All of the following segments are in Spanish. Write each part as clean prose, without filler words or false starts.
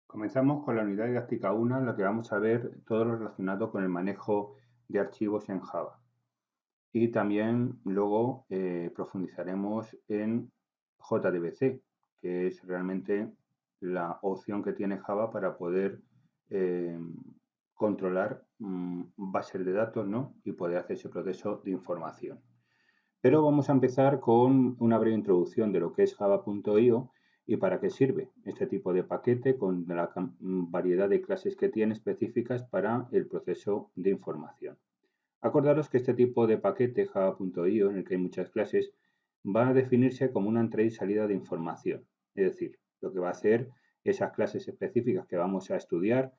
Comenzamos con la unidad didáctica 1, en la que vamos a ver todo lo relacionado con el manejo de archivos en Java. Y también luego profundizaremos en JDBC, que es realmente la opción que tiene Java para poder eh, controlar bases de datos, ¿no? Y poder hacer ese proceso de información. Pero vamos a empezar con una breve introducción de lo que es java.io y para qué sirve este tipo de paquete con la variedad de clases que tiene específicas para el proceso de información. Acordaros que este tipo de paquete java.io, en el que hay muchas clases, va a definirse como una entrada y salida de información. Es decir, lo que va a hacer esas clases específicas que vamos a estudiar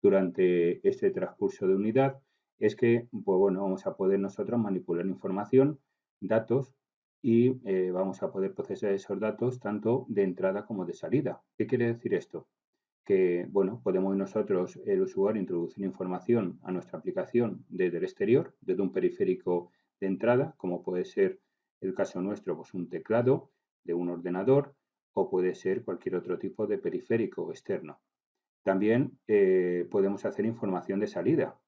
durante este transcurso de unidad es que, pues bueno, vamos a poder nosotros manipular información, datos y vamos a poder procesar esos datos tanto de entrada como de salida. ¿Qué quiere decir esto? Que, bueno, podemos nosotros, el usuario, introducir información a nuestra aplicación desde el exterior, desde un periférico de entrada, como puede ser el caso nuestro, pues un teclado de un ordenador o puede ser cualquier otro tipo de periférico externo. También podemos hacer información de salida.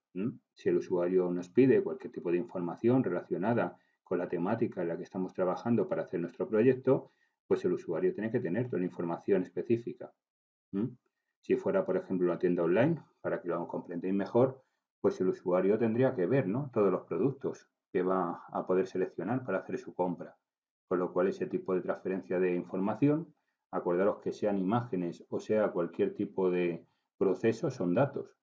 Si el usuario nos pide cualquier tipo de información relacionada con la temática en la que estamos trabajando para hacer nuestro proyecto, pues el usuario tiene que tener toda la información específica. ¿Mm? Si fuera, por ejemplo, una tienda online, para que lo comprendáis mejor, pues el usuario tendría que ver, ¿no? Todos los productos que va a poder seleccionar para hacer su compra. Con lo cual, ese tipo de transferencia de información, acordaros que sean imágenes o sea cualquier tipo de proceso, son datos.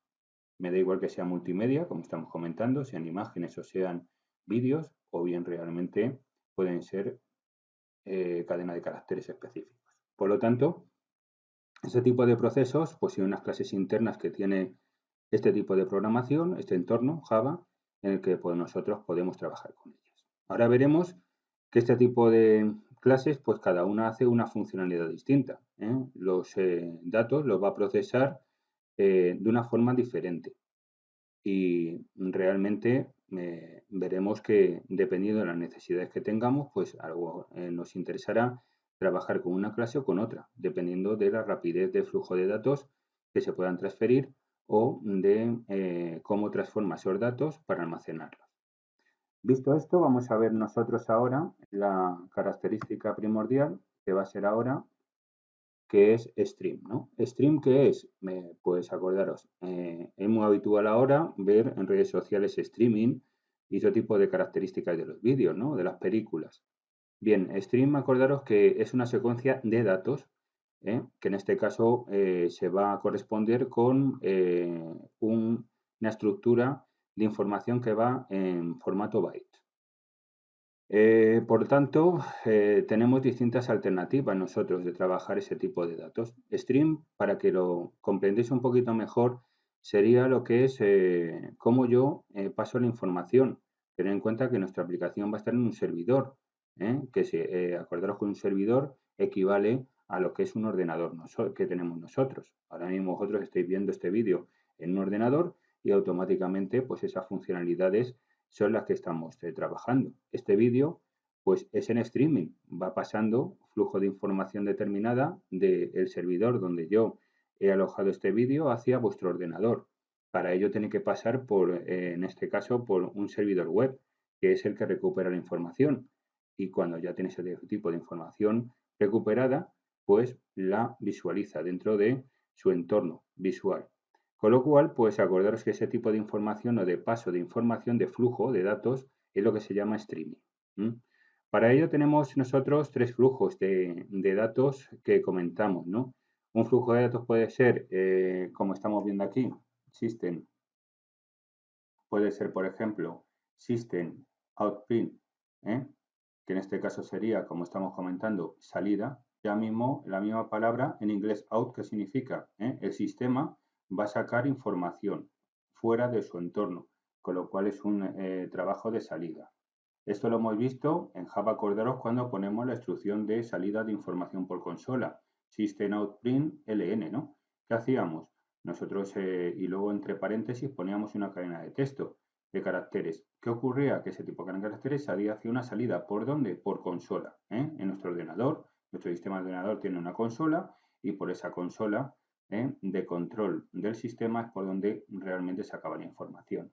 Me da igual que sea multimedia, como estamos comentando, sean imágenes o sean vídeos, o bien realmente pueden ser cadena de caracteres específicos. Por lo tanto, ese tipo de procesos, pues tiene unas clases internas que tiene este tipo de programación, este entorno Java, en el que pues, nosotros podemos trabajar con ellas. Ahora veremos que este tipo de clases, pues cada una hace una funcionalidad distinta. Los datos los va a procesar de una forma diferente. Y realmente veremos que dependiendo de las necesidades que tengamos, pues algo nos interesará trabajar con una clase o con otra, dependiendo de la rapidez de flujo de datos que se puedan transferir o de cómo transforma esos datos para almacenarlos. Visto esto, vamos a ver nosotros ahora la característica primordial que va a ser ahora que es stream, ¿no? ¿Stream qué es? Pues acordaros, es muy habitual ahora ver en redes sociales streaming y ese tipo de características de los vídeos, ¿no? De las películas. Bien, stream, acordaros que es una secuencia de datos, que en este caso se va a corresponder con una estructura de información que va en formato byte. Por tanto, tenemos distintas alternativas nosotros de trabajar ese tipo de datos. Stream, para que lo comprendáis un poquito mejor, sería lo que es cómo yo paso la información. Tener en cuenta que nuestra aplicación va a estar en un servidor, acordaros que un servidor equivale a lo que es un ordenador que tenemos nosotros. Ahora mismo vosotros estáis viendo este vídeo en un ordenador y automáticamente pues esas funcionalidades son las que estamos trabajando. Este vídeo pues es en streaming, va pasando flujo de información determinada del servidor donde yo he alojado este vídeo hacia vuestro ordenador. Para ello tiene que pasar por, en este caso, por un servidor web, que es el que recupera la información. Y cuando ya tiene ese tipo de información recuperada, pues la visualiza dentro de su entorno visual. Con lo cual, pues acordaros que ese tipo de información o de paso de información, de flujo de datos, es lo que se llama streaming. Para ello tenemos nosotros tres flujos de datos que comentamos, ¿no? Un flujo de datos puede ser, como estamos viendo aquí, system, puede ser, por ejemplo, system out print, ¿eh? Que en este caso sería, como estamos comentando, salida. Ya mismo, la misma palabra en inglés out, que significa el sistema va a sacar información fuera de su entorno, con lo cual es un trabajo de salida. Esto lo hemos visto en Java, acordaros, cuando ponemos la instrucción de salida de información por consola, system out print ln, ¿no? ¿Qué hacíamos? Nosotros, y luego entre paréntesis poníamos una cadena de texto de caracteres. ¿Qué ocurría? Que ese tipo de cadena de caracteres salía hacia una salida. ¿Por dónde? Por consola. En nuestro ordenador, nuestro sistema de ordenador tiene una consola y por esa consola de control del sistema es por donde realmente se acaba la información.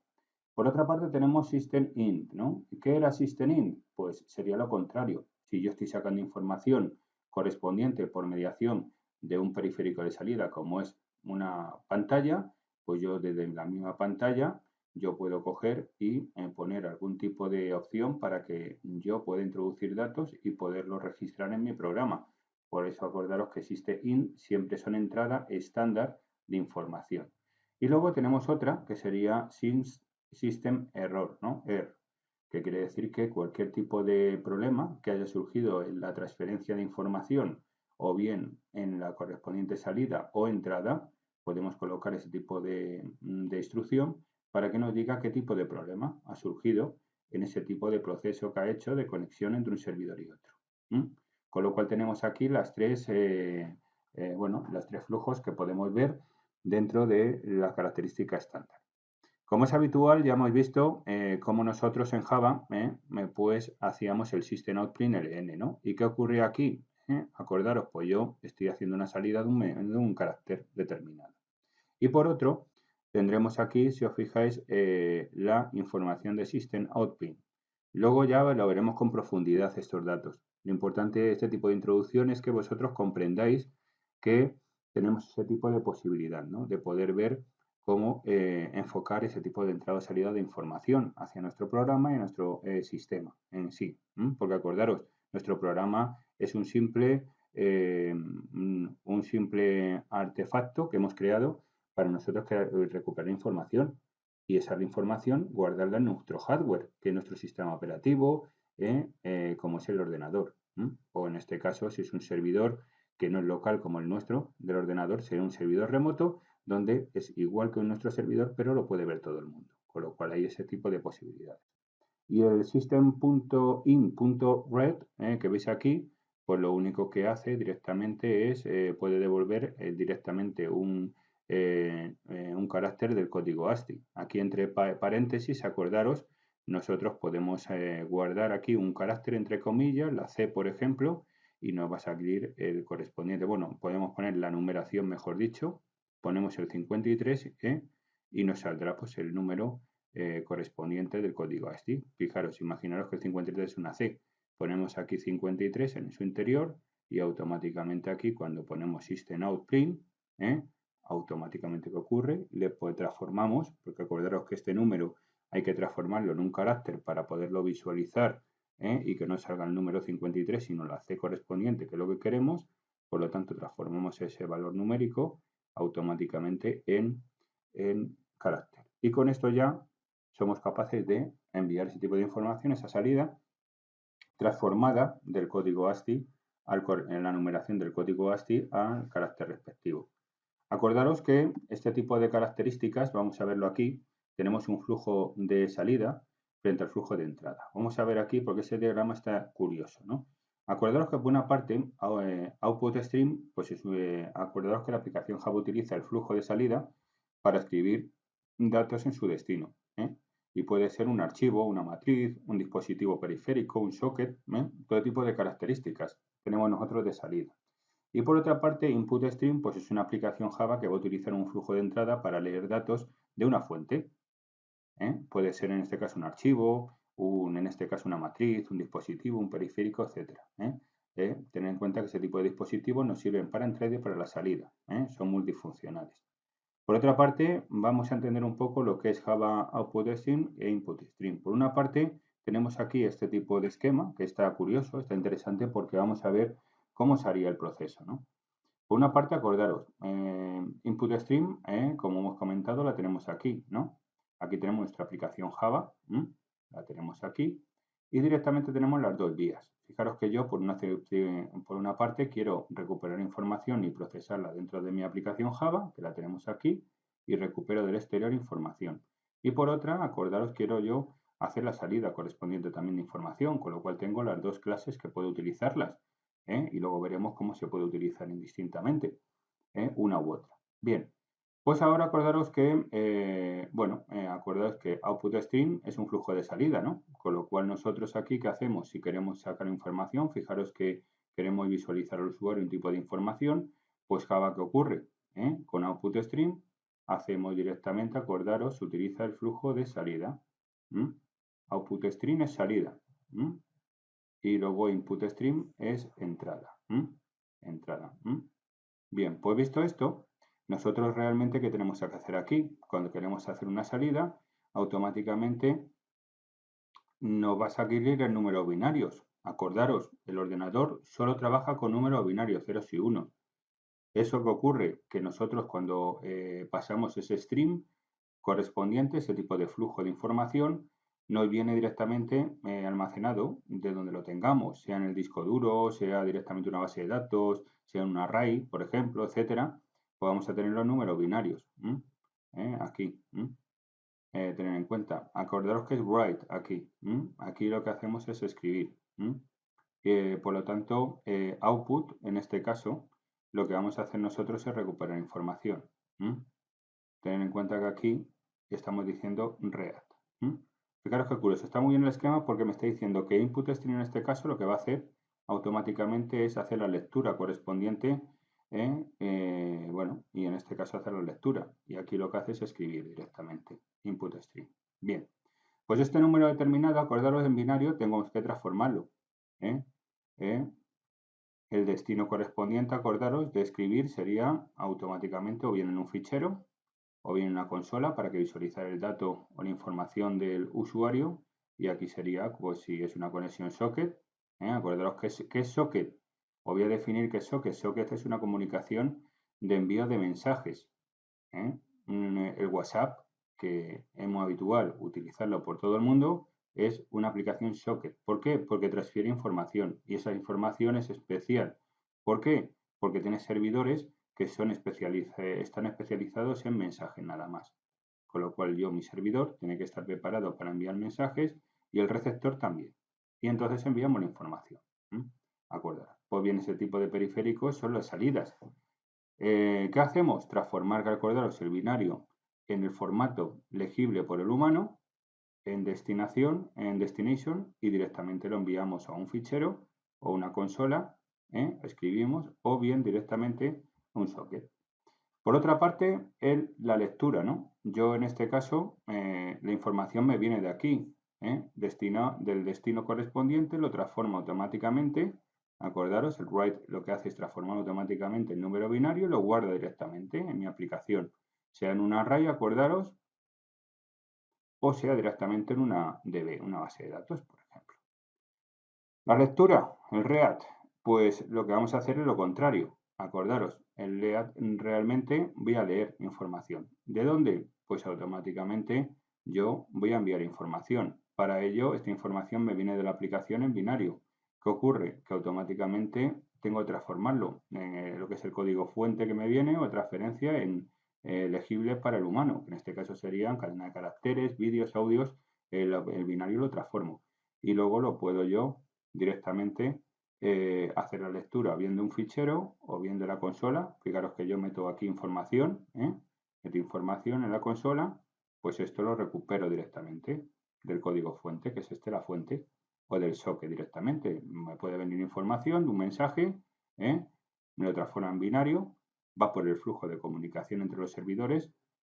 Por otra parte tenemos system-in, ¿no? ¿Qué era system-in? Pues sería lo contrario. Si yo estoy sacando información correspondiente por mediación de un periférico de salida como es una pantalla, pues yo desde la misma pantalla yo puedo coger y poner algún tipo de opción para que yo pueda introducir datos y poderlos registrar en mi programa. Por eso acordaros que system-in siempre son entrada estándar de información. Y luego tenemos otra que sería system error, ¿no? Error, que quiere decir que cualquier tipo de problema que haya surgido en la transferencia de información o bien en la correspondiente salida o entrada, podemos colocar ese tipo de instrucción para que nos diga qué tipo de problema ha surgido en ese tipo de proceso que ha hecho de conexión entre un servidor y otro. Con lo cual tenemos aquí los tres flujos que podemos ver dentro de la característica estándar. Como es habitual, ya hemos visto cómo nosotros en Java pues hacíamos el system out print ln, ¿no? ¿Y qué ocurre aquí? Acordaros, pues yo estoy haciendo una salida de un carácter determinado. Y por otro, tendremos aquí, si os fijáis, la información de system out print. Luego ya lo veremos con profundidad estos datos. Lo importante de este tipo de introducción es que vosotros comprendáis que tenemos ese tipo de posibilidad, ¿no? De poder ver cómo enfocar ese tipo de entrada o salida de información hacia nuestro programa y nuestro sistema en sí. Porque acordaros, nuestro programa es un simple artefacto que hemos creado para nosotros recuperar información y esa información guardarla en nuestro hardware, que es nuestro sistema operativo, como es el ordenador. O en este caso, si es un servidor que no es local como el nuestro del ordenador, será un servidor remoto donde es igual que nuestro servidor, pero lo puede ver todo el mundo. Con lo cual hay ese tipo de posibilidades. Y el system.in.read que veis aquí, pues lo único que hace directamente es, puede devolver directamente un carácter del código ASCII. Aquí entre paréntesis, acordaros, nosotros podemos guardar aquí un carácter entre comillas, la C por ejemplo, y nos va a salir el correspondiente. Bueno, podemos poner la numeración, mejor dicho, ponemos el 53 y nos saldrá pues el número correspondiente del código ASCII. Fijaros, imaginaros que el 53 es una C. Ponemos aquí 53 en su interior y automáticamente aquí cuando ponemos system out print, automáticamente ¿qué ocurre? Le transformamos, porque acordaros que este número hay que transformarlo en un carácter para poderlo visualizar y que no salga el número 53 sino la C correspondiente, que es lo que queremos. Por lo tanto, transformamos ese valor numérico automáticamente en carácter. Y con esto ya somos capaces de enviar ese tipo de información, esa salida transformada del código ASCII en la numeración del código ASCII al carácter respectivo. Acordaros que este tipo de características, vamos a verlo aquí, tenemos un flujo de salida frente al flujo de entrada. Vamos a ver aquí porque ese diagrama está curioso, ¿no? Acordaros que por una parte, output stream, pues acordaros que la aplicación Java utiliza el flujo de salida para escribir datos en su destino. Y puede ser un archivo, una matriz, un dispositivo periférico, un socket, todo tipo de características tenemos nosotros de salida. Y por otra parte, Input Stream pues es una aplicación Java que va a utilizar un flujo de entrada para leer datos de una fuente. Puede ser en este caso un archivo, en este caso una matriz, un dispositivo, un periférico, etc. Tener en cuenta que ese tipo de dispositivos nos sirven para entrada y para la salida. Son multifuncionales. Por otra parte, vamos a entender un poco lo que es Java Output Stream e Input Stream. Por una parte, tenemos aquí este tipo de esquema que está curioso, está interesante porque vamos a ver cómo se haría el proceso, ¿no? Por una parte, acordaros, Input Stream, como hemos comentado, la tenemos aquí, ¿no? Aquí tenemos nuestra aplicación Java, la tenemos aquí, y directamente tenemos las dos vías. Fijaros que yo, por una parte, quiero recuperar información y procesarla dentro de mi aplicación Java, que la tenemos aquí, y recupero del exterior información. Y por otra, acordaros, quiero yo hacer la salida correspondiente también de información, con lo cual tengo las dos clases que puedo utilizarlas. Y luego veremos cómo se puede utilizar indistintamente una u otra. Bien, pues ahora acordaros que, acordaros que output stream es un flujo de salida, ¿no? Con lo cual nosotros aquí, ¿qué hacemos? Si queremos sacar información, fijaros que queremos visualizar al usuario un tipo de información, pues Java, ¿qué ocurre? Con output stream hacemos directamente, acordaros, se utiliza el flujo de salida. Output stream es salida. Y luego input stream es entrada. Entrada. Bien, pues visto esto, nosotros realmente, ¿qué tenemos que hacer aquí? Cuando queremos hacer una salida, automáticamente nos va a salir el número binarios. Acordaros, el ordenador solo trabaja con números binarios, ceros y unos. Eso que ocurre, que nosotros cuando pasamos ese stream correspondiente, ese tipo de flujo de información, nos viene directamente almacenado de donde lo tengamos, sea en el disco duro, sea directamente una base de datos, sea en un array, por ejemplo, etcétera, pues vamos a tener los números binarios. Aquí. Tener en cuenta. Acordaros que es write aquí. Aquí lo que hacemos es escribir. Por lo tanto, output, en este caso, lo que vamos a hacer nosotros es recuperar información. Tener en cuenta que aquí estamos diciendo read. Fijaros qué curioso, está muy bien el esquema porque me está diciendo que input stream en este caso lo que va a hacer automáticamente es hacer la lectura correspondiente, bueno, y en este caso hacer la lectura. Y aquí lo que hace es escribir directamente, input stream. Bien, pues este número determinado, acordaros en binario, tengo que transformarlo. El destino correspondiente, acordaros, de escribir sería automáticamente o bien en un fichero o bien en una consola para que visualizar el dato o la información del usuario. Y aquí sería, pues si es una conexión socket, acordaros ¿qué es socket? Os voy a definir qué es socket. Socket es una comunicación de envío de mensajes. El WhatsApp, que es muy habitual utilizarlo por todo el mundo, es una aplicación socket. ¿Por qué? Porque transfiere información y esa información es especial. ¿Por qué? Porque tiene servidores que están especializados en mensajes nada más. Con lo cual mi servidor tiene que estar preparado para enviar mensajes y el receptor también. Y entonces enviamos la información. Acordad. Pues bien, ese tipo de periféricos son las salidas. ¿Qué hacemos? Transformar, acordaros, el binario en el formato legible por el humano, en destination, y directamente lo enviamos a un fichero o una consola, escribimos, o bien directamente un socket. Por otra parte, la lectura, ¿no? Yo en este caso, la información me viene de aquí, del destino correspondiente, lo transforma automáticamente. Acordaros, el write lo que hace es transformar automáticamente el número binario y lo guarda directamente en mi aplicación, sea en un array, acordaros, o sea directamente en una DB, una base de datos, por ejemplo. La lectura, el read, pues lo que vamos a hacer es lo contrario. Acordaros, el read realmente voy a leer información. ¿De dónde? Pues automáticamente yo voy a enviar información. Para ello, esta información me viene de la aplicación en binario. ¿Qué ocurre? Que automáticamente tengo que transformarlo en lo que es el código fuente que me viene o transferencia en legible para el humano. En este caso serían cadena de caracteres, vídeos, audios. El binario lo transformo. Y luego lo puedo yo directamente hacer la lectura bien de un fichero o bien de la consola. Fijaros que yo meto aquí información, meto información en la consola, pues esto lo recupero directamente del código fuente, que es la fuente, o del socket directamente. Me puede venir información de un mensaje, me lo transforma en binario, va por el flujo de comunicación entre los servidores,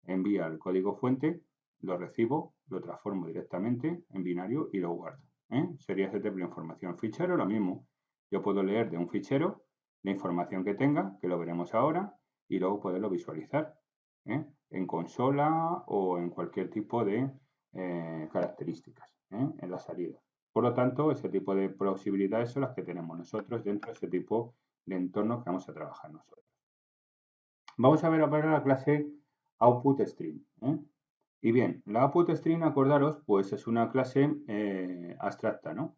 envía el código fuente, lo recibo, lo transformo directamente en binario y lo guardo. Sería ese tipo de información. Fichero, lo mismo. Yo puedo leer de un fichero la información que tenga, que lo veremos ahora, y luego poderlo visualizar en consola o en cualquier tipo de características en la salida. Por lo tanto, ese tipo de posibilidades son las que tenemos nosotros dentro de ese tipo de entorno que vamos a trabajar nosotros. Vamos a ver ahora la clase output stream. Y bien, la output stream, acordaros, pues es una clase abstracta, ¿no?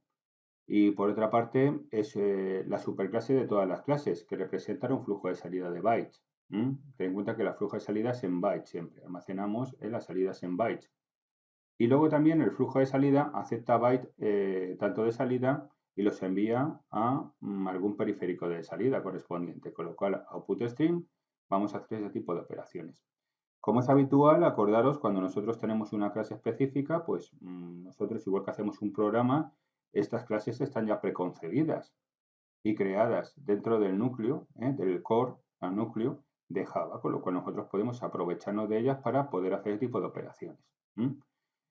Y por otra parte es la superclase de todas las clases, que representan un flujo de salida de bytes. Ten en cuenta que la flujo de salida es en bytes siempre, almacenamos las salidas en bytes. Y luego también el flujo de salida acepta bytes tanto de salida y los envía a algún periférico de salida correspondiente, con lo cual output stream vamos a hacer ese tipo de operaciones. Como es habitual, acordaros, cuando nosotros tenemos una clase específica, pues nosotros, igual que hacemos un programa, estas clases están ya preconcebidas y creadas dentro del núcleo, del core al núcleo, de Java, con lo cual nosotros podemos aprovecharnos de ellas para poder hacer este tipo de operaciones.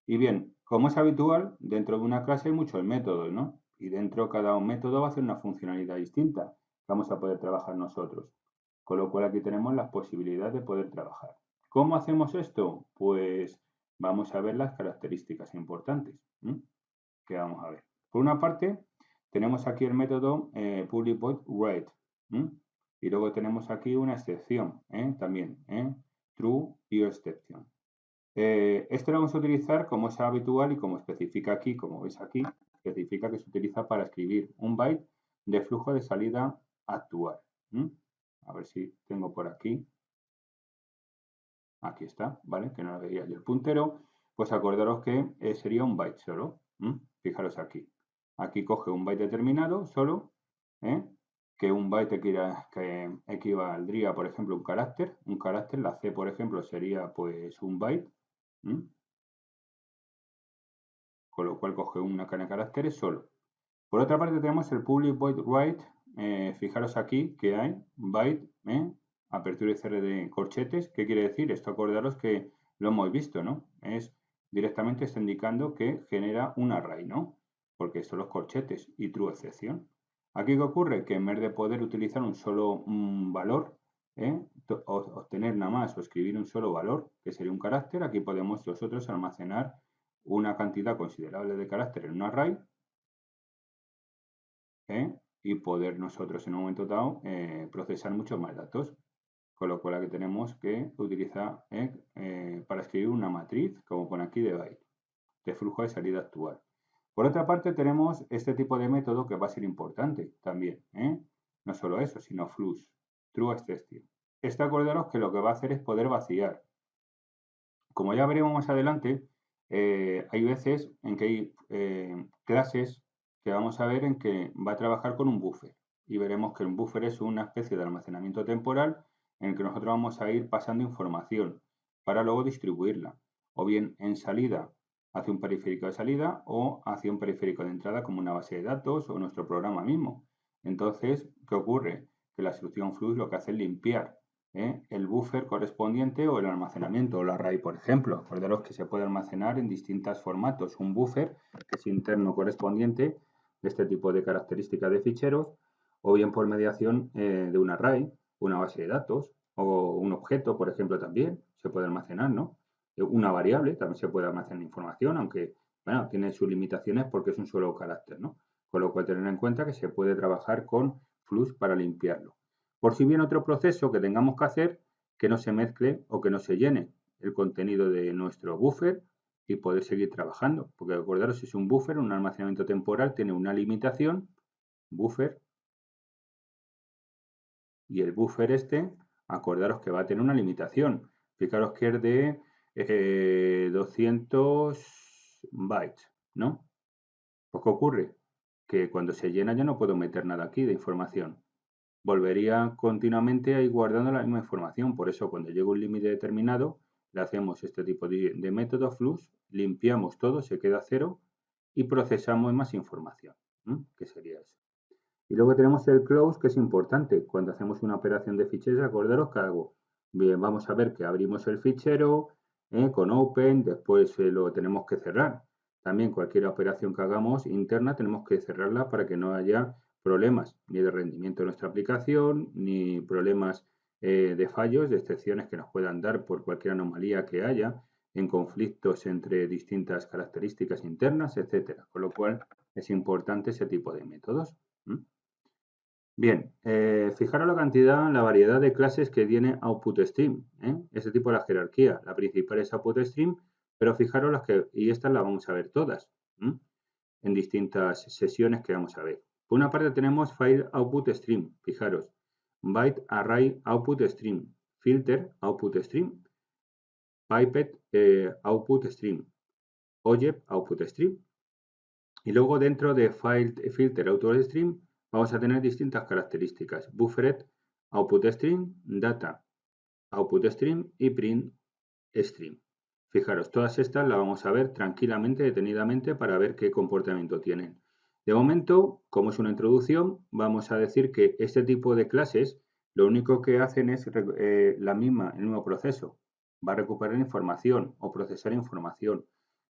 Y bien, como es habitual, dentro de una clase hay muchos métodos, ¿no? Y dentro de cada método va a hacer una funcionalidad distinta que vamos a poder trabajar nosotros. Con lo cual aquí tenemos la posibilidad de poder trabajar. ¿Cómo hacemos esto? Pues vamos a ver las características importantes que vamos a ver. Por una parte, tenemos aquí el método public void write. Y luego tenemos aquí una excepción también, true y exception. Esto lo vamos a utilizar como es habitual y como especifica aquí, como veis aquí, especifica que se utiliza para escribir un byte de flujo de salida actual. A ver si tengo por aquí. Aquí está, ¿vale? Que no lo veía yo el puntero. Pues acordaros que sería un byte solo. Fijaros aquí. Aquí coge un byte determinado solo, que un byte que equivaldría, por ejemplo, a un carácter. Un carácter, la C, por ejemplo, sería pues un byte. Con lo cual coge una cadena de caracteres solo. Por otra parte tenemos el public void write. Fijaros aquí que hay byte, apertura y cierre de corchetes. ¿Qué quiere decir? Esto acordaros que lo hemos visto, ¿no? Es directamente está indicando que genera un array, ¿no? Porque son los corchetes y true excepción. Aquí ¿qué ocurre? Que en vez de poder utilizar un solo valor, obtener nada más o escribir un solo valor, que sería un carácter, aquí podemos nosotros almacenar una cantidad considerable de carácter en un array y poder nosotros en un momento dado procesar muchos más datos. Con lo cual aquí tenemos que utilizar para escribir una matriz, como pone aquí, de byte, de flujo de salida actual. Por otra parte tenemos este tipo de método que va a ser importante también. No solo eso, sino flux, true exception. Este acordaros que lo que va a hacer es poder vaciar. Como ya veremos más adelante, hay veces en que hay clases que vamos a ver en que va a trabajar con un buffer. Y veremos que un buffer es una especie de almacenamiento temporal en el que nosotros vamos a ir pasando información para luego distribuirla. O bien en salida hacia un periférico de salida o hacia un periférico de entrada como una base de datos o nuestro programa mismo. Entonces, ¿qué ocurre? Que la instrucción flux lo que hace es limpiar el buffer correspondiente o el almacenamiento o el array, por ejemplo. Acordaros que se puede almacenar en distintos formatos. Un buffer, que es interno correspondiente de este tipo de características de ficheros, o bien por mediación de un array, una base de datos, o un objeto, por ejemplo, también se puede almacenar, ¿no? Una variable también se puede almacenar información, aunque, bueno, tiene sus limitaciones porque es un solo carácter, ¿no? Con lo cual, tener en cuenta que se puede trabajar con flux para limpiarlo. Por si viene otro proceso que tengamos que hacer, que no se mezcle o que no se llene el contenido de nuestro buffer y poder seguir trabajando. Porque acordaros, si es un buffer, un almacenamiento temporal, tiene una limitación, buffer, y el buffer este, acordaros que va a tener una limitación. Fijaros que es de 200 bytes, ¿no? Pues ¿qué ocurre? Que cuando se llena ya no puedo meter nada aquí de información. Volvería continuamente a ir guardando la misma información. Por eso, cuando llega un límite determinado, le hacemos este tipo de método flux, limpiamos todo, se queda cero y procesamos más información, que sería eso. Y luego tenemos el close, que es importante. Cuando hacemos una operación de ficheros, acordaros que hago. Bien, vamos a ver que abrimos el fichero con open, después lo tenemos que cerrar. También cualquier operación que hagamos interna tenemos que cerrarla para que no haya problemas ni de rendimiento de nuestra aplicación, ni problemas de fallos, de excepciones que nos puedan dar por cualquier anomalía que haya en conflictos entre distintas características internas, etcétera. Con lo cual es importante ese tipo de métodos. Bien, fijaros la cantidad, la variedad de clases que tiene OutputStream. Ese tipo de la jerarquía. La principal es OutputStream, pero fijaros las que, y estas las vamos a ver todas en distintas sesiones que vamos a ver. Por una parte tenemos File Output Stream, fijaros, Byte Array Output Stream, Filter Output Stream, Pipette Output Stream, Object Output Stream. Y luego dentro de File Filter Output Stream vamos a tener distintas características, Buffered Output Stream, Data Output Stream y Print Stream. Fijaros, todas estas las vamos a ver tranquilamente, detenidamente, para ver qué comportamiento tienen. De momento, como es una introducción, vamos a decir que este tipo de clases lo único que hacen es el mismo proceso. Va a recuperar información o procesar información.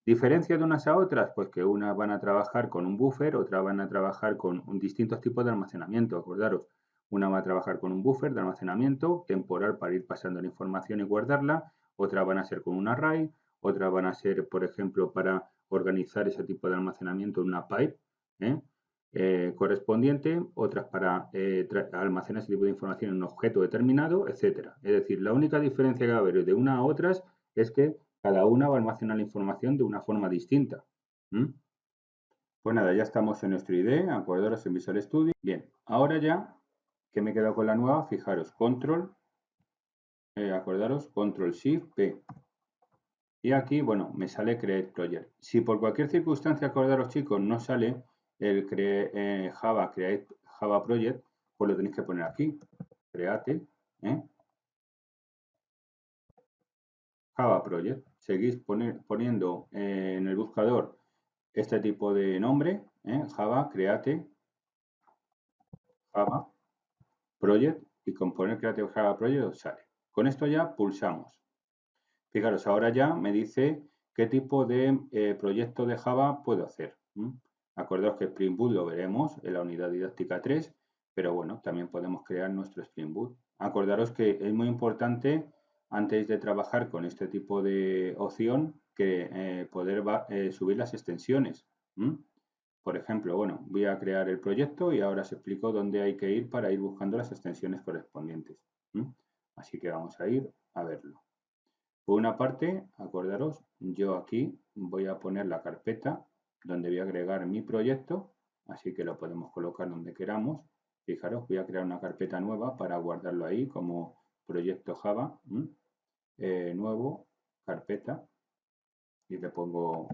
¿Diferencia de unas a otras? Pues que unas van a trabajar con un buffer, otras van a trabajar con distintos tipos de almacenamiento. Acordaros, una va a trabajar con un buffer de almacenamiento temporal para ir pasando la información y guardarla, otras van a ser con un array, otras van a ser, por ejemplo, para organizar ese tipo de almacenamiento en una pipe correspondiente, otras para almacenar ese tipo de información en un objeto determinado, etcétera. Es decir, la única diferencia que va a haber de una a otras es que cada una va a almacenar la información de una forma distinta. Pues nada, ya estamos en nuestro IDE, acordaros en Visual Studio. Bien, ahora ya que me he quedado con la nueva, fijaros, acordaros, Control Shift P. Y aquí, bueno, me sale Create Project. Si por cualquier circunstancia, acordaros chicos, no sale el Create Java Project, pues lo tenéis que poner aquí, Create, Java Project. Seguís poniendo en el buscador este tipo de nombre, Java, Create, Java Project, y con poner Create Java Project os sale. Con esto ya pulsamos. Fijaros, ahora ya me dice qué tipo de proyecto de Java puedo hacer. Acordaos que Spring Boot lo veremos en la unidad didáctica 3, pero bueno, también podemos crear nuestro Spring Boot. Acordaros que es muy importante, antes de trabajar con este tipo de opción, que poder subir las extensiones. Por ejemplo, bueno, voy a crear el proyecto y ahora os explico dónde hay que ir para ir buscando las extensiones correspondientes. Así que vamos a ir a verlo. Por una parte, acordaros, yo aquí voy a poner la carpeta donde voy a agregar mi proyecto, así que lo podemos colocar donde queramos. Fijaros, voy a crear una carpeta nueva para guardarlo ahí como proyecto Java, nuevo, carpeta, y le pongo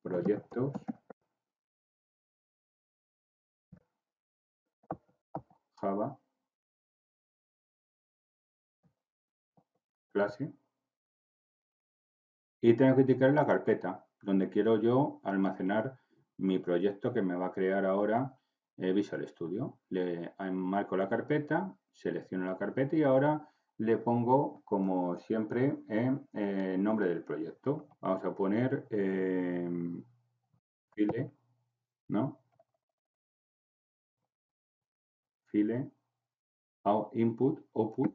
proyectos Java, clase, y tengo que indicar la carpeta donde quiero yo almacenar mi proyecto que me va a crear ahora Visual Studio. Le marco la carpeta, selecciono la carpeta y ahora le pongo, como siempre, el nombre del proyecto. Vamos a poner file, ¿no? File, input, output,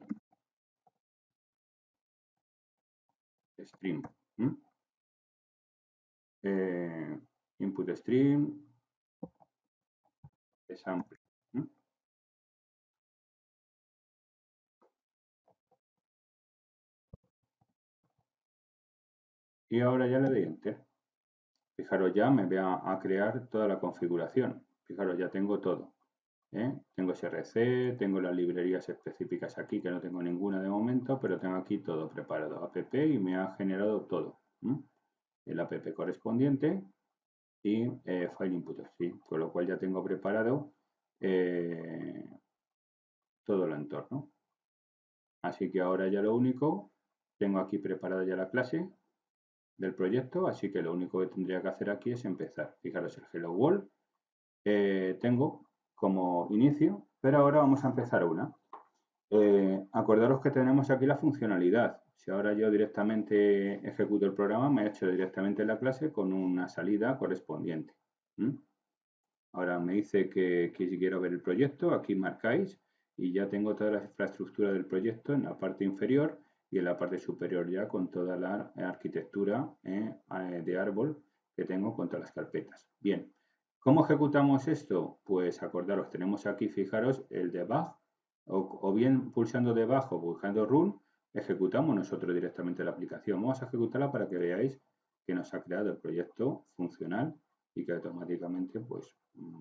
stream. Input stream, sample. Y ahora ya le doy Enter. Fijaros, ya me voy a crear toda la configuración. Fijaros, ya tengo todo. Tengo SRC, tengo las librerías específicas aquí, que no tengo ninguna de momento, pero tengo aquí todo preparado. App y me ha generado todo. El app correspondiente y file input stream, con lo cual ya tengo preparado todo el entorno. Así que ahora ya lo único, tengo aquí preparada ya la clase del proyecto, así que lo único que tendría que hacer aquí es empezar. Fijaros el Hello World. Tengo como inicio, pero ahora vamos a empezar una. Acordaros que tenemos aquí la funcionalidad. Si ahora yo directamente ejecuto el programa, me ha hecho directamente la clase con una salida correspondiente. Ahora me dice que si quiero ver el proyecto, aquí marcáis y ya tengo toda la infraestructura del proyecto en la parte inferior y en la parte superior ya con toda la arquitectura de árbol que tengo con todas las carpetas. Bien, ¿cómo ejecutamos esto? Pues acordaros, tenemos aquí, fijaros, el debug, o bien pulsando debug o pulsando run, ejecutamos nosotros directamente la aplicación. Vamos a ejecutarla para que veáis que nos ha creado el proyecto funcional y que automáticamente pues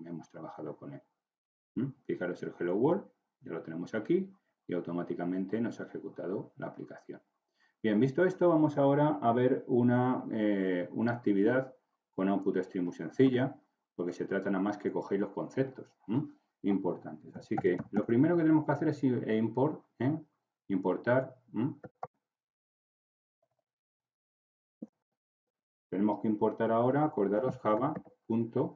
hemos trabajado con él. Fijaros el Hello World, ya lo tenemos aquí y automáticamente nos ha ejecutado la aplicación. Bien, visto esto, vamos ahora a ver una actividad con output stream muy sencilla, porque se trata nada más que coger los conceptos importantes. Así que lo primero que tenemos que hacer es importar. Tenemos que importar ahora, acordaros, java.io.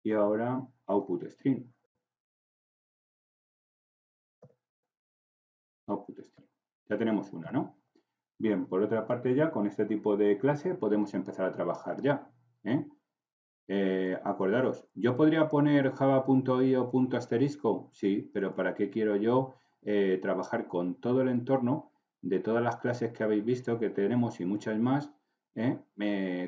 Y ahora output string. Output string. Ya tenemos una, ¿no? Bien, por otra parte ya con este tipo de clase podemos empezar a trabajar ya. Acordaros, ¿yo podría poner java.io.asterisco? Sí, pero ¿para qué quiero yo trabajar con todo el entorno de todas las clases que habéis visto que tenemos y muchas más?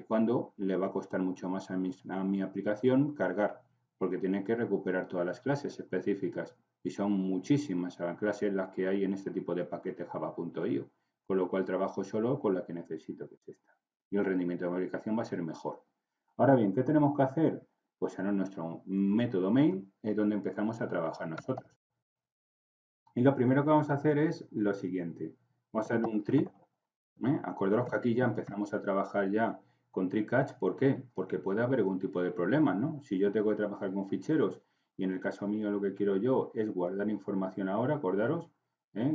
Cuando le va a costar mucho más a mi aplicación cargar, porque tiene que recuperar todas las clases específicas y son muchísimas las clases las que hay en este tipo de paquete java.io, con lo cual trabajo solo con la que necesito, que es esta, y el rendimiento de mi aplicación va a ser mejor. Ahora bien, ¿qué tenemos que hacer? Pues en nuestro método main es donde empezamos a trabajar nosotros. Y lo primero que vamos a hacer es lo siguiente. Vamos a hacer un tree. Acordaros que aquí ya empezamos a trabajar ya con tree catch. ¿Por qué? Porque puede haber algún tipo de problema, ¿no? Si yo tengo que trabajar con ficheros y en el caso mío lo que quiero yo es guardar información ahora, acordaros,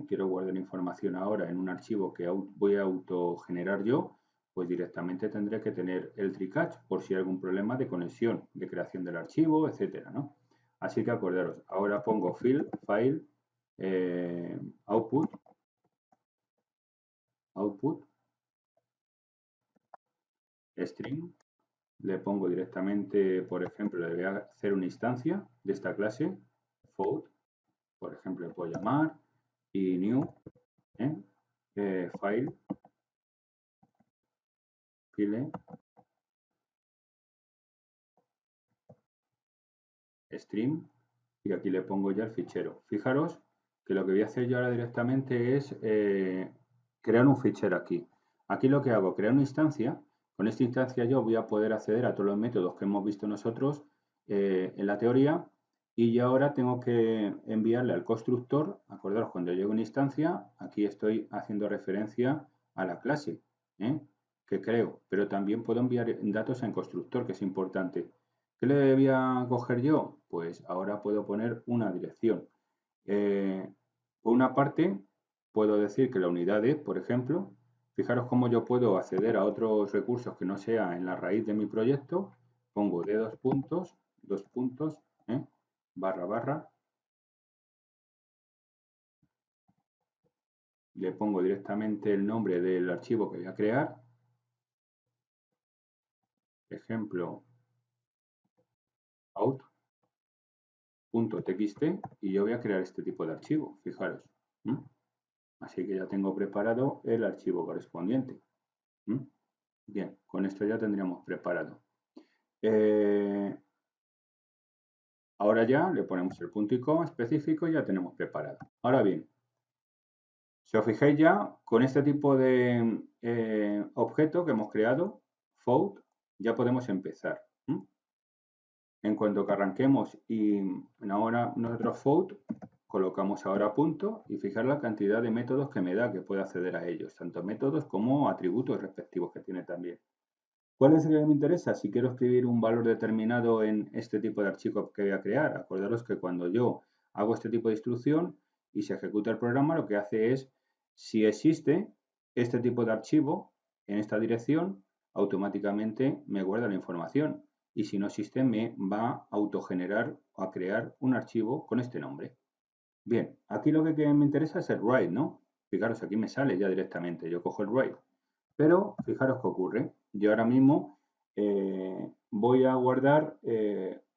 quiero guardar información ahora en un archivo que voy a autogenerar yo, pues directamente tendré que tener el tree catch por si hay algún problema de conexión, de creación del archivo, etcétera, ¿no? Así que acordaros, ahora pongo file, output, string, le pongo directamente, por ejemplo, le voy a hacer una instancia de esta clase, float, por ejemplo, le puedo llamar, y new, file, stream, y aquí le pongo ya el fichero. Fijaros que lo que voy a hacer yo ahora directamente es crear un fichero aquí. Aquí lo que hago, crear una instancia. Con esta instancia yo voy a poder acceder a todos los métodos que hemos visto nosotros en la teoría y yo ahora tengo que enviarle al constructor, acordaros, cuando llegue una instancia, aquí estoy haciendo referencia a la clase que creo, pero también puedo enviar datos en constructor, que es importante. ¿Qué le voy a coger yo? Pues ahora puedo poner una dirección. Por una parte, puedo decir que la unidad es, por ejemplo, fijaros cómo yo puedo acceder a otros recursos que no sea en la raíz de mi proyecto. Pongo de dos puntos, barra, barra. Le pongo directamente el nombre del archivo que voy a crear. Ejemplo, out.txt y yo voy a crear este tipo de archivo, fijaros. Así que ya tengo preparado el archivo correspondiente. Bien, con esto ya tendríamos preparado. Ahora ya le ponemos el punto y coma específico y ya tenemos preparado. Ahora bien, si os fijáis ya, con este tipo de objeto que hemos creado, float, ya podemos empezar. En cuanto que arranquemos y ahora nosotros float, colocamos ahora punto y fijar la cantidad de métodos que me da que pueda acceder a ellos, tanto métodos como atributos respectivos que tiene también. ¿Cuál es el que me interesa? Si quiero escribir un valor determinado en este tipo de archivo que voy a crear, acordaros que cuando yo hago este tipo de instrucción y se ejecuta el programa, lo que hace es, si existe este tipo de archivo en esta dirección, automáticamente me guarda la información. Y si no existe, me va a autogenerar o a crear un archivo con este nombre. Bien, aquí lo que me interesa es el write, ¿no? Fijaros, aquí me sale ya directamente, yo cojo el write. Pero fijaros qué ocurre. Yo ahora mismo voy a guardar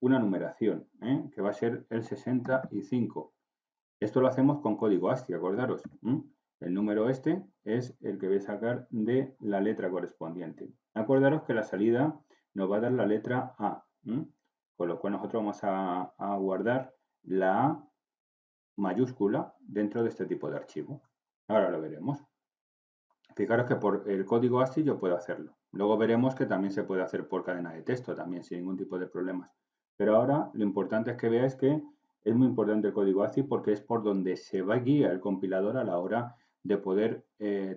una numeración, que va a ser el 65. Esto lo hacemos con código ASCII, acordaros. El número este es el que voy a sacar de la letra correspondiente. Acordaros que la salida nos va a dar la letra A, con lo cual nosotros vamos a guardar la A mayúscula dentro de este tipo de archivo. Ahora lo veremos. Fijaros que por el código ASCII yo puedo hacerlo. Luego veremos que también se puede hacer por cadena de texto, también sin ningún tipo de problemas. Pero ahora lo importante es que veáis que es muy importante el código ASCII porque es por donde se va a guiar el compilador a la hora de poder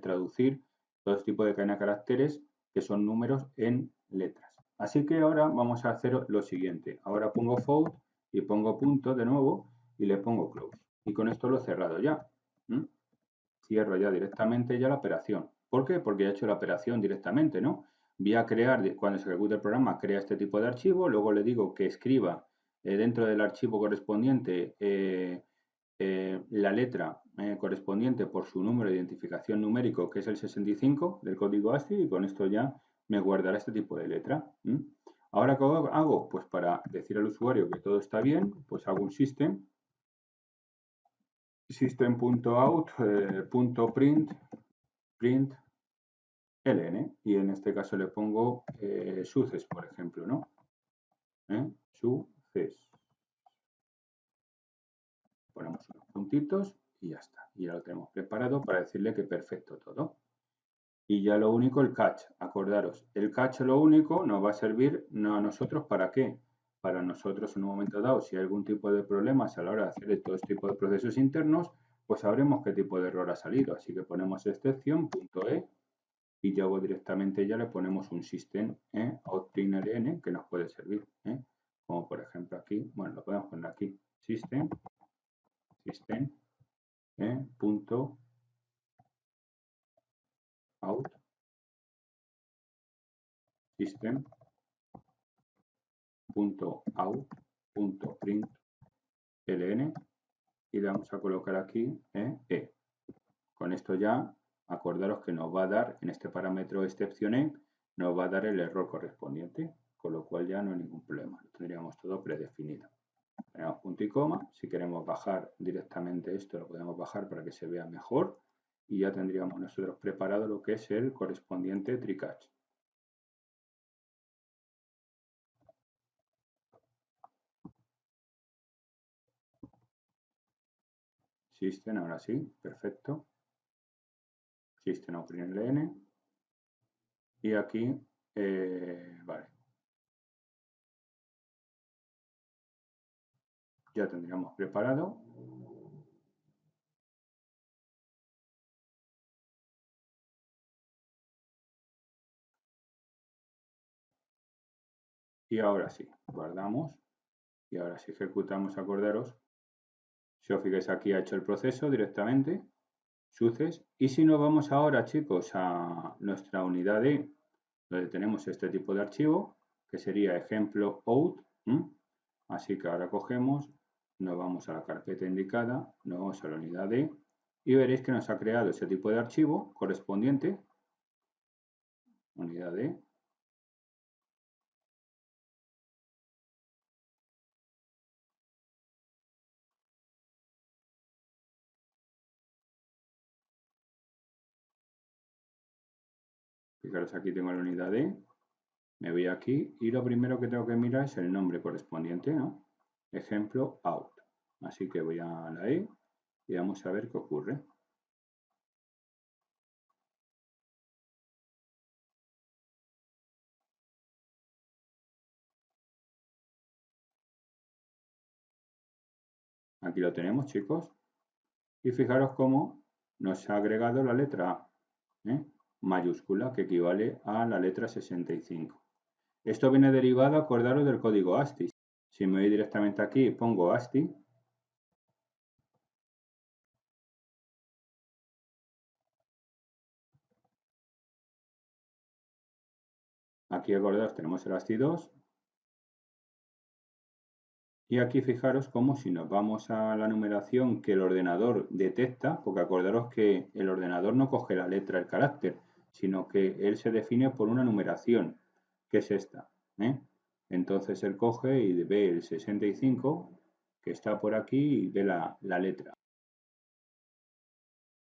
traducir todo tipo de cadena de caracteres que son números en letras. Así que ahora vamos a hacer lo siguiente. Ahora pongo float y pongo punto de nuevo y le pongo close. Y con esto lo he cerrado ya. Cierro ya directamente ya la operación. ¿Por qué? Porque he hecho la operación directamente, ¿no? Voy a crear, cuando se ejecute el programa, crea este tipo de archivo, luego le digo que escriba dentro del archivo correspondiente la letra correspondiente por su número de identificación numérico, que es el 65 del código ASCII, y con esto ya me guardará este tipo de letra. Ahora, ¿qué hago? Pues para decir al usuario que todo está bien, pues hago un system.out.print ln, y en este caso le pongo suces, por ejemplo, ¿no? Suces. Ponemos unos puntitos y ya está. Y ya lo tenemos preparado para decirle que perfecto todo. Y ya lo único, el catch. Acordaros, el catch lo único nos va a servir no a nosotros, ¿para qué? Para nosotros en un momento dado, si hay algún tipo de problemas a la hora de hacer todo este tipo de procesos internos, pues sabremos qué tipo de error ha salido. Así que ponemos excepción.e y ya directamente ya le ponemos un system out.ln que nos puede servir. Como por ejemplo aquí, bueno, lo podemos poner aquí, system punto out system punto out punto print ln y le vamos a colocar aquí e. Con esto ya acordaros que nos va a dar en este parámetro exception e, nos va a dar el error correspondiente, con lo cual ya no hay ningún problema, lo tendríamos todo predefinido. Tenemos punto y coma. Si queremos bajar directamente esto, lo podemos bajar para que se vea mejor y ya tendríamos nosotros preparado lo que es el correspondiente try-catch. System, ahora sí, perfecto. System out.ln y aquí, vale. Ya tendríamos preparado. Y ahora sí, guardamos. Y ahora si ejecutamos, acordaros, si os fijáis aquí ha hecho el proceso directamente, suces. Y si nos vamos ahora, chicos, a nuestra unidad de donde tenemos este tipo de archivo, que sería ejemplo out. Así que ahora cogemos, nos vamos a la carpeta indicada, nos vamos a la unidad D y veréis que nos ha creado ese tipo de archivo correspondiente, unidad D. Fijaros, aquí tengo la unidad D, me voy aquí y lo primero que tengo que mirar es el nombre correspondiente, ¿no? Ejemplo out. Así que voy a la E y vamos a ver qué ocurre. Aquí lo tenemos, chicos. Y fijaros cómo nos ha agregado la letra A, mayúscula, que equivale a la letra 65. Esto viene derivado, acordaros, del código ASCII. Si me voy directamente aquí y pongo ASCII, aquí acordaros tenemos el ASCII 2, y aquí fijaros como si nos vamos a la numeración que el ordenador detecta, porque acordaros que el ordenador no coge la letra, el carácter, sino que él se define por una numeración, que es esta. Entonces él coge y ve el 65, que está por aquí, y ve la letra.